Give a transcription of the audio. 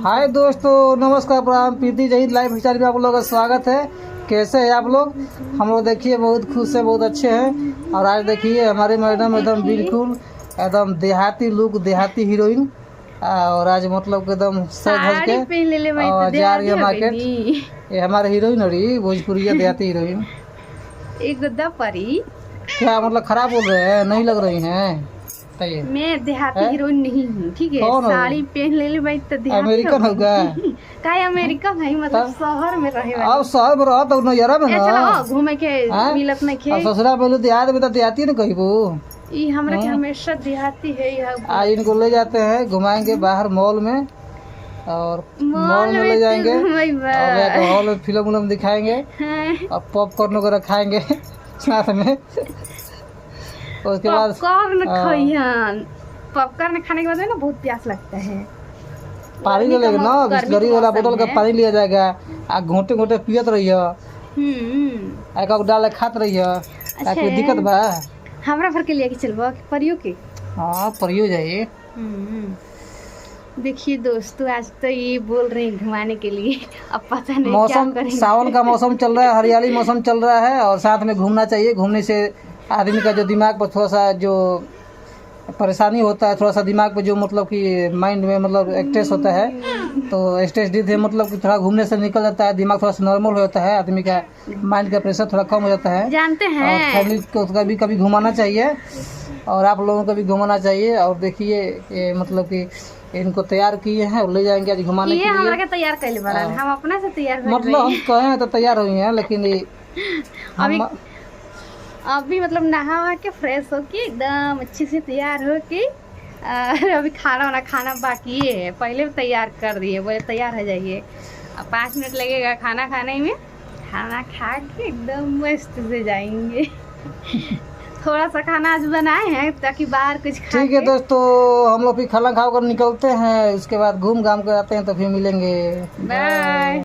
हाय दोस्तों, नमस्कार, प्रणाम। प्रीति जहीद लाइफ स्टाइल में आप लोगों का स्वागत है। कैसे हैं आप लोग? हम लोग देखिए बहुत खुश है, बहुत अच्छे हैं। और आज देखिए हमारे मैडम एकदम बिल्कुल एकदम देहाती लुक, देहाती हीरोइन। और आज मतलब एकदम सज धज के और जा रही है मार्केट। ये हमारे हीरोइन हो रही भोजपुरी देहाती हीरोइन। क्या मतलब खराब बोल रहे हैं? नहीं लग रही हैं? मैं देहाती हीरोइन नहीं हूँ, ठीक है। साड़ी पहन ले भाई तो अमेरिकन होगा का अमेरिका भाई, मतलब शहर में रहे वाली। अब शहर में रहा तो नजरा में चलो घूमे के मिलत नहीं खे। ससुरा पहले देहात में तो देहाती न कहिबो। ये हमरा के हमेशा देहाती है। आज इनको ले जाते हैं, घुमाएंगे बाहर मॉल में। और मॉल में ले जाएंगे और हॉल में फिल्म उलम दिखाएंगे और पॉपकॉर्न वगैरह खाएंगे साथ में। उसके बाद पॉपकॉर्न खाने के बाद ना बहुत प्यास लगता है। पानी ले लेंगे ना, बिस्लरी वाला बोतल का पानी लिया जाएगा। आ घोटे घोटे पियत रही है, एक डाल खात रही है। कोई दिक्कत बा? हमरा भर के लिए चलबो परियो के। हाँ, परियो जाइए। देखिए दोस्तों, आज तो ये बोल रहे हैं घुमाने के लिए। अब पता नहीं मौसम क्या करेंगे। सावन का मौसम चल रहा है, हरियाली मौसम चल रहा है और साथ में घूमना चाहिए। घूमने से आदमी का जो दिमाग पर थोड़ा सा जो परेशानी होता है, थोड़ा सा दिमाग पे जो मतलब कि माइंड में मतलब स्ट्रेस होता है, तो स्ट्रेस डी मतलब कि थोड़ा घूमने से निकल जाता है। दिमाग थोड़ा सा नॉर्मल हो जाता है, आदमी का माइंड का प्रेशर थोड़ा कम हो जाता है। जानते हैं, और फैमिली को कभी कभी घुमाना चाहिए और आप लोगों को भी घुमाना चाहिए। और देखिए ये मतलब कि इनको तैयार किए हैं और ले जाएंगे आज घुमाने के लिए। ये तैयार कर ले, हम अपने से तैयार मतलब हम कहे तो तैयार हुई हैं, लेकिन अभी मतलब नहा के फ्रेश होके एकदम अच्छे से तैयार होके अभी खाना बाकी है। पहले तैयार कर दिए, बोले तैयार हो जाइए। अब 5 मिनट लगेगा खाना खाने में। खाना खा के एकदम मस्त से जाएंगे। थोड़ा सा खाना आज बनाए हैं ताकि बाहर कुछ खा। ठीक है दोस्तों, हम लोग भी खाना खा कर निकलते हैं। उसके बाद घूम घाम कर आते हैं, तो फिर मिलेंगे। बाय।